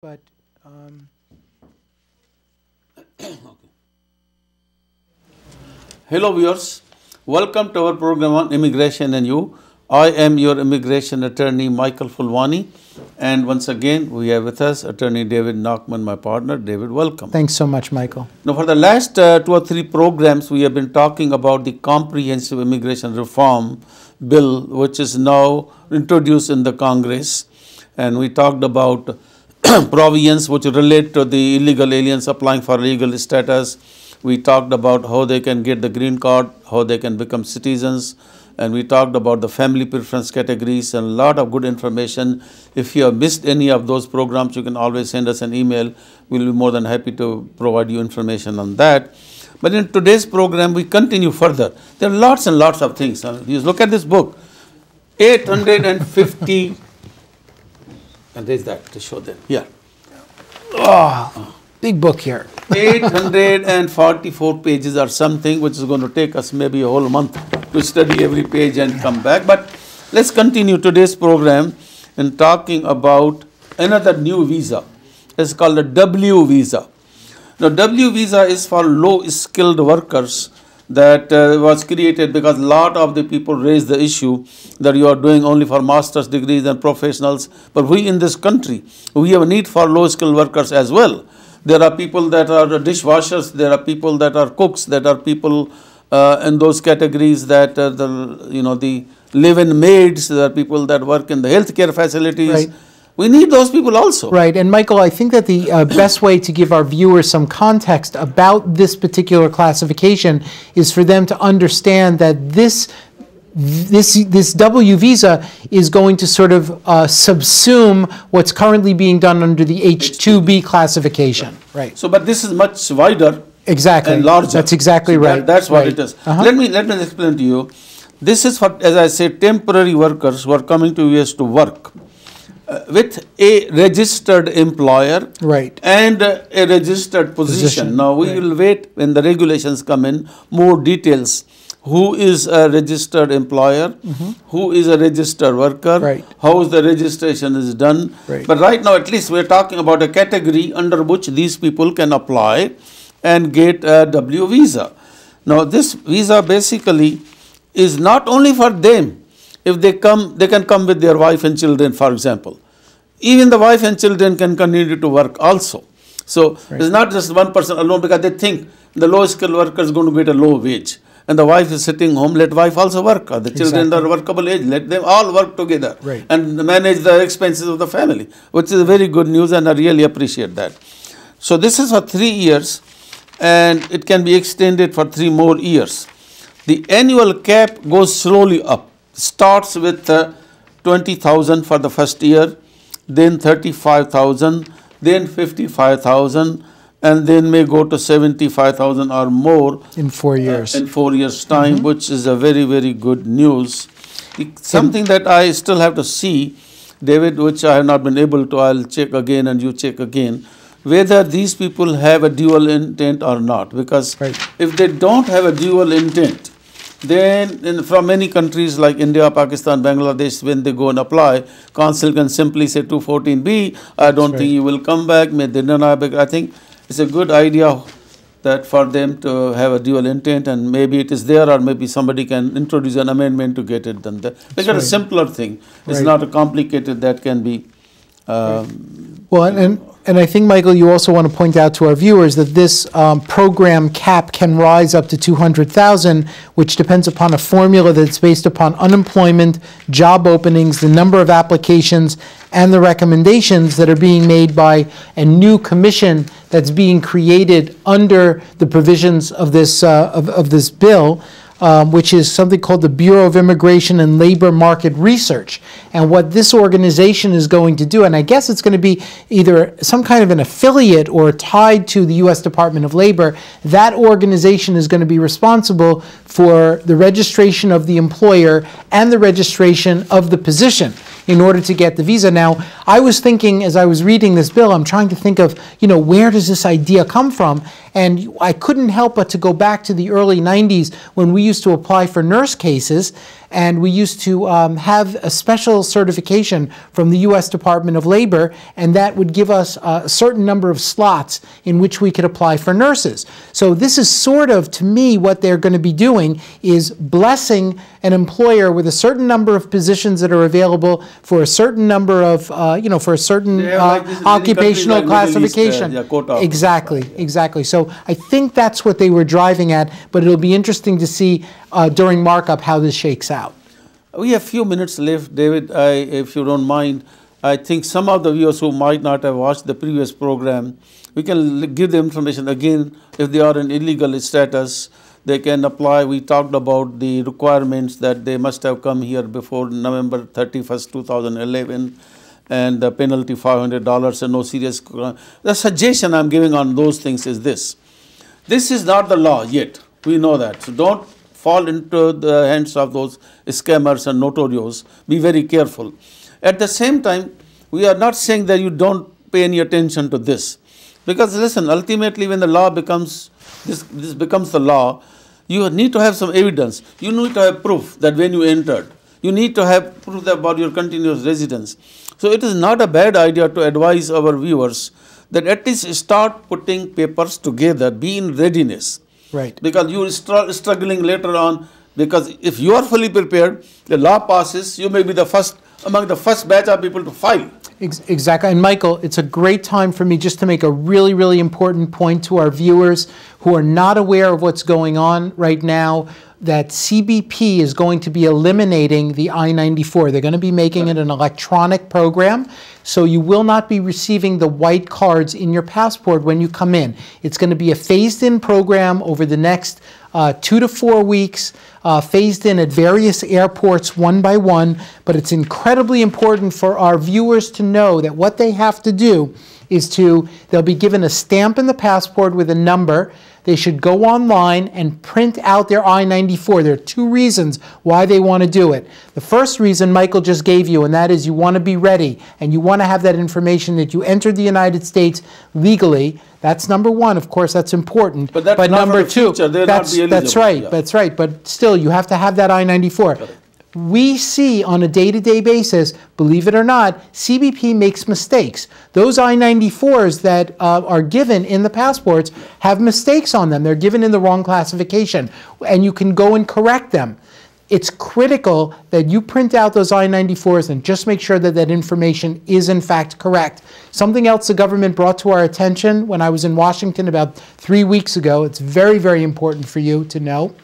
But Okay. Hello viewers, welcome to our program on Immigration and You. I am your immigration attorney Michael Fulwani, and once again we have with us attorney David Nachman, my partner. David, welcome. thanks so much, Michael. Now for the last 2 or 3 programs we have been talking about the comprehensive immigration reform bill which is now introduced in the Congress, and we talked about provisions which relate to the illegal aliens applying for legal status. We talked about how they can get the green card, how they can become citizens, and we talked about the family preference categories and a lot of good information. If you have missed any of those programs, you can always send us an email. We'll be more than happy to provide you information on that. But in today's program, we continue further. There are lots and lots of things. You look at this book, 850, and there's that to show them. Here. Oh, big book here. 844 pages or something, which is going to take us maybe a whole month to study every page and come back. But let's continue today's program in talking about another new visa. It's called a W visa. Now, W visa is for low-skilled workers that was created because a lot of the people raised the issue that you are doing only for master's degrees and professionals. But we in this country, we have a need for low-skilled workers as well. There are people that are dishwashers, there are people that are cooks, there are people in those categories that the live-in maids, there are people that work in the healthcare facilities. Right. We need those people also. Right, and Michael, I think that the best way to give our viewers some context about this particular classification is for them to understand that this W visa is going to sort of subsume what's currently being done under the H-2B classification. Right. So, but this is much wider. Exactly. And larger. That's exactly So right. That's what right. it is. Uh-huh. Let me explain to you. This is for, as I said, temporary workers who are coming to US to work with a registered employer, right, and a registered position. Now we will wait when the regulations come in, more details. Who is a registered employer? Who is a registered worker? Right. How is the registration is done? Right. But right now, at least we're talking about a category under which these people can apply and get a W visa. Now, this visa basically is not only for them. If they come, they can come with their wife and children, for example. Even the wife and children can continue to work also. So, right, it's not just one person alone, because they think the low-skilled worker is going to get a low wage. And the wife is sitting home, let wife also work. Or the children are workable age, let them all work together. Right. And manage the expenses of the family, which is very good news, and I really appreciate that. So, this is for 3 years, and it can be extended for 3 more years. The annual cap goes slowly up. Starts with 20,000 for the first year, then 35,000, then 55,000, and then may go to 75,000 or more in 4 years. In 4 years' time, which is a very, very good news. Something that I still have to see, David, which I have not been able to, I'll check again and you check again, whether these people have a dual intent or not. Because right, if they don't have a dual intent, then from many countries like India, Pakistan, Bangladesh, when they go and apply, consul can simply say 214B, I don't think you will come back, may they deny back. I think it's a good idea that for them to have a dual intent, and maybe it is there, or maybe somebody can introduce an amendment to get it done there. Make it a simpler thing. It's not a complicated that can be. Well, and I think, Michael, you also want to point out to our viewers that this program cap can rise up to 200,000, which depends upon a formula that's based upon unemployment, job openings, the number of applications, and the recommendations that are being made by a new commission that's being created under the provisions of this this bill. Which is something called the Bureau of Immigration and Labor Market Research. And what this organization is going to do, and I guess it's going to be either some kind of an affiliate or tied to the U.S. Department of Labor, that organization is going to be responsible for the registration of the employer and the registration of the position in order to get the visa. Now, I was thinking as I was reading this bill, I'm trying to think of, where does this idea come from? And I couldn't help but to go back to the early 90s when we used to apply for nurse cases. And we used to have a special certification from the U.S. Department of Labor, and that would give us a certain number of slots in which we could apply for nurses. So this is sort of, to me, what they're going to be doing is blessing an employer with a certain number of positions that are available for a certain number of, for a certain occupational classification. Exactly, exactly. So I think that's what they were driving at, but it'll be interesting to see during markup how this shakes out. We have a few minutes left, David, if you don't mind. I think some of the viewers who might not have watched the previous program, we can give them information again. If they are in illegal status, they can apply. We talked about the requirements that they must have come here before November 31st, 2011, and the penalty $500 and no serious crime. The suggestion I'm giving on those things is this. This is not the law yet. We know that. So don't fall into the hands of those scammers and notorious. Be very careful. At the same time, we are not saying that you don't pay any attention to this. Because listen, ultimately when the law becomes, this becomes the law, you need to have some evidence. You need to have proof that when you entered. You need to have proof about your continuous residence. So it is not a bad idea to advise our viewers that at least start putting papers together, be in readiness. Right. Because you are struggling later on, because if you are fully prepared, the law passes, you may be the first, among the first batch of people to file. Exactly. And Michael, it's a great time for me just to make a really, really important point to our viewers who are not aware of what's going on right now, that CBP is going to be eliminating the I-94. They're going to be making it an electronic program, so you will not be receiving the white cards in your passport when you come in. It's going to be a phased-in program over the next 2 to 4 weeks, phased in at various airports one by one, but it's incredibly important for our viewers to know that what they have to do is they'll be given a stamp in the passport with a number. They should go online and print out their I-94. There are 2 reasons why they want to do it. The first reason Michael just gave you, and that is you want to be ready, and you want to have that information that you entered the United States legally. That's number one. Of course, that's important. But that's number 2, that's right. Yeah. That's right. But still, you have to have that I-94. Correct. We see on a day-to-day basis, believe it or not, CBP makes mistakes. Those I-94s that are given in the passports have mistakes on them. They're given in the wrong classification, and you can go and correct them. It's critical that you print out those I-94s and just make sure that that information is in fact correct. Something else the government brought to our attention when I was in Washington about 3 weeks ago, it's very, very important for you to know,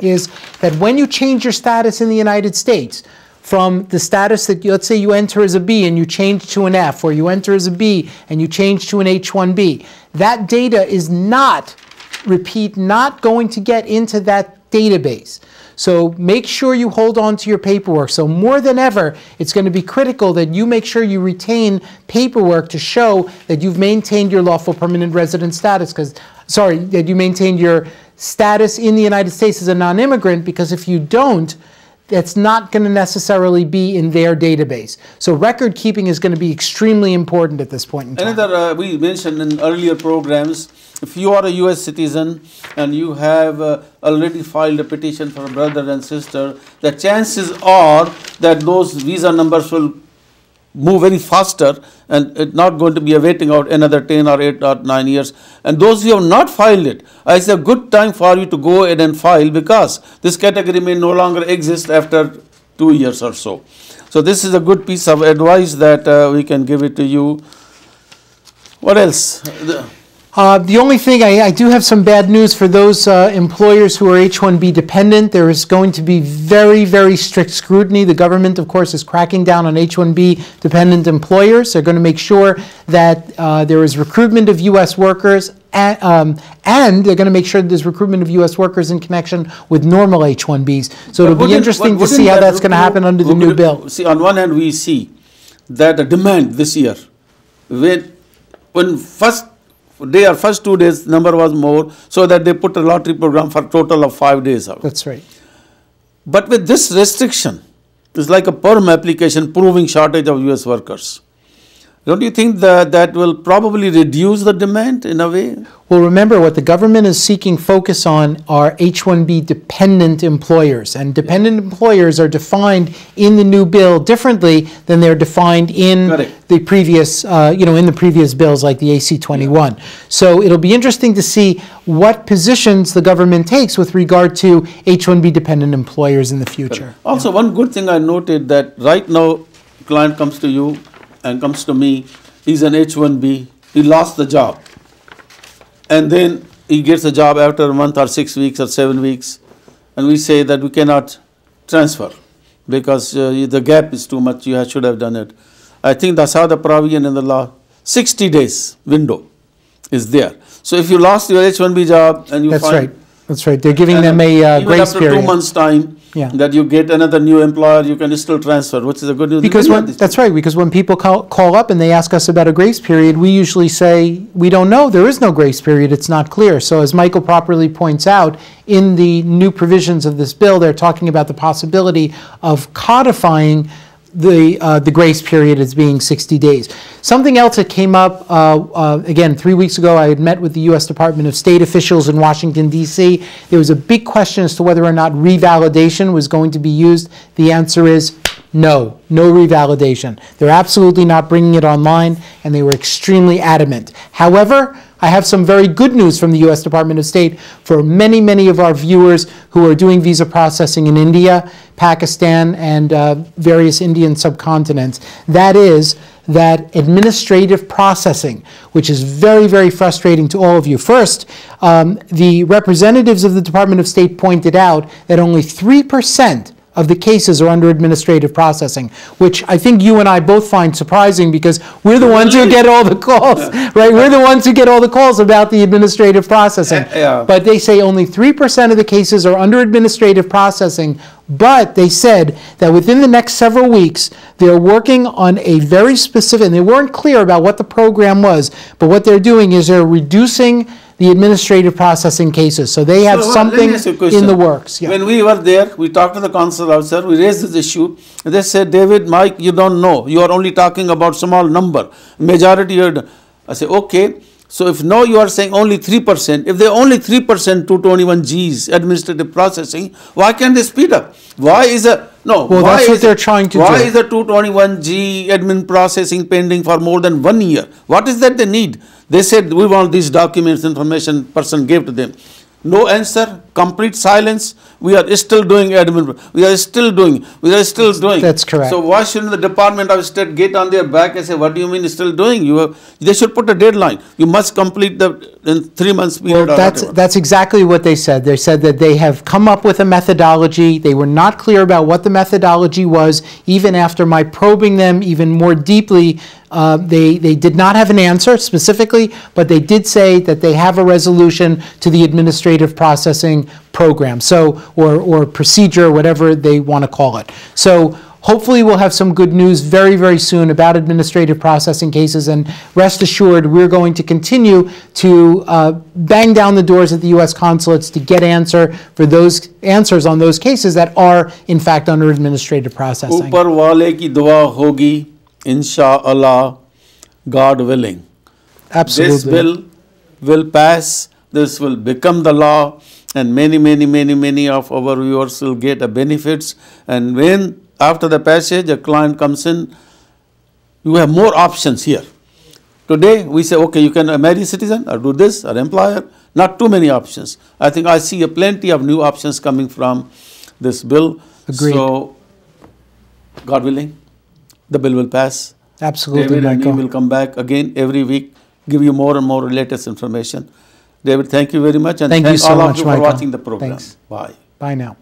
is that when you change your status in the United States, from the status that, let's say you enter as a B and you change to an F, or you enter as a B and you change to an H-1B, that data is not, repeat, not going to get into that database. So make sure you hold on to your paperwork. So more than ever, it's going to be critical that you make sure you retain paperwork to show that you've maintained your lawful permanent resident status, that you maintained your status in the United States as a non-immigrant, because if you don't, that's not going to necessarily be in their database. So record keeping is going to be extremely important at this point in time. Another, we mentioned in earlier programs, if you are a U.S. citizen and you have already filed a petition for a brother and sister, the chances are that those visa numbers will move very faster, and it's not going to be waiting out another 10 or 8 or 9 years. And those who have not filed it, it's a good time for you to go ahead and file, because this category may no longer exist after 2 years or so. So this is a good piece of advice that we can give it to you. What else? The only thing, I do have some bad news for those employers who are H-1B dependent. There is going to be very, very strict scrutiny. The government, of course, is cracking down on H-1B dependent employers. They're going to make sure that there is recruitment of U.S. workers, and they're going to make sure that there's recruitment of U.S. workers in connection with normal H-1Bs. So it'll be interesting to see how that's going to happen under the new bill. See, on one hand, we see that the demand this year, when first 2 days number was more, so that they put a lottery program for a total of 5 days out. That's right. But with this restriction, it's like a perm application proving shortage of U.S. workers. Don't you think that that will probably reduce the demand in a way? Well, remember, what the government is seeking focus on are H-1B dependent employers. And dependent employers are defined in the new bill differently than they're defined in the previous, in the previous bills like the AC-21. Yeah. So it'll be interesting to see what positions the government takes with regard to H-1B dependent employers in the future. Also, one good thing I noted that right now, client comes to you and comes to me, he's an H-1B, he lost the job. And then he gets a job after a month or 6 weeks or 7 weeks, and we say that we cannot transfer because the gap is too much, you should have done it. I think that's how the provision in the law, 60 days window is there. So if you lost your H-1B job and you That's right. They're giving them a grace period. After 2 months' time, that you get another new employer, you can still transfer, which is a good news. Because that's right. Because when people call up and they ask us about a grace period, we usually say, we don't know. There is no grace period. It's not clear. So as Michael properly points out, in the new provisions of this bill, they're talking about the possibility of codifying the grace period as being 60 days. Something else that came up, again, 3 weeks ago, I had met with the U.S. Department of State officials in Washington, D.C. There was a big question as to whether or not revalidation was going to be used. The answer is no, no revalidation. They're absolutely not bringing it online, and they were extremely adamant. However, I have some very good news from the U.S. Department of State for many, many of our viewers who are doing visa processing in India, Pakistan, and various Indian subcontinents. That is that administrative processing, which is very, very frustrating to all of you. First, the representatives of the Department of State pointed out that only 3% of the cases are under administrative processing, which I think you and I both find surprising because we're the ones who get all the calls, right? We're the ones who get all the calls about the administrative processing. But they say only 3% of the cases are under administrative processing, but they said that within the next several weeks, they're working on a very specific, and they weren't clear about what the program was, but what they're doing is they're reducing the administrative processing cases. So they have something in the works. Yeah. When we were there, we talked to the consular officer, we raised this issue. They said, David, Mike, you don't know. You are only talking about small number. Majority, I say, okay. So if now you are saying only 3%, if they only 3% 221Gs administrative processing, why can't they speed up? Why is a, no, well, why that's what they're trying to do. Why is the 221G admin processing pending for more than 1 year? What is that they need? They said, we want these documents, information person gave to them. No answer, complete silence. We are still doing admin. We are still doing. That's correct. So why shouldn't the Department of State get on their back and say, what do you mean still doing? They should put a deadline. You must complete in 3 months period. Well, that's exactly what they said. They said that they have come up with a methodology. They were not clear about what the methodology was. Even after my probing them even more deeply, they did not have an answer specifically, but they did say that they have a resolution to the administrative processing program, so or procedure, whatever they want to call it. So hopefully we'll have some good news very, very soon about administrative processing cases, and rest assured we're going to continue to bang down the doors at the U.S. consulates to get answers on those cases that are in fact under administrative processing. Upar wale ki dua hogi. Inshallah, God willing. Absolutely. This bill will pass, this will become the law, and many of our viewers will get the benefits. And when, after the passage, a client comes in, you have more options here. Today, we say, okay, you can marry citizen, or do this, or employer. Not too many options. I think I see plenty of new options coming from this bill. Agreed. So, God willing, the bill will pass. Absolutely, David Michael. and me will come back again every week, give you more and more latest information. David, thank you very much, and thank you so all much, of you Michael. for watching the program. Thanks. Bye. Bye now.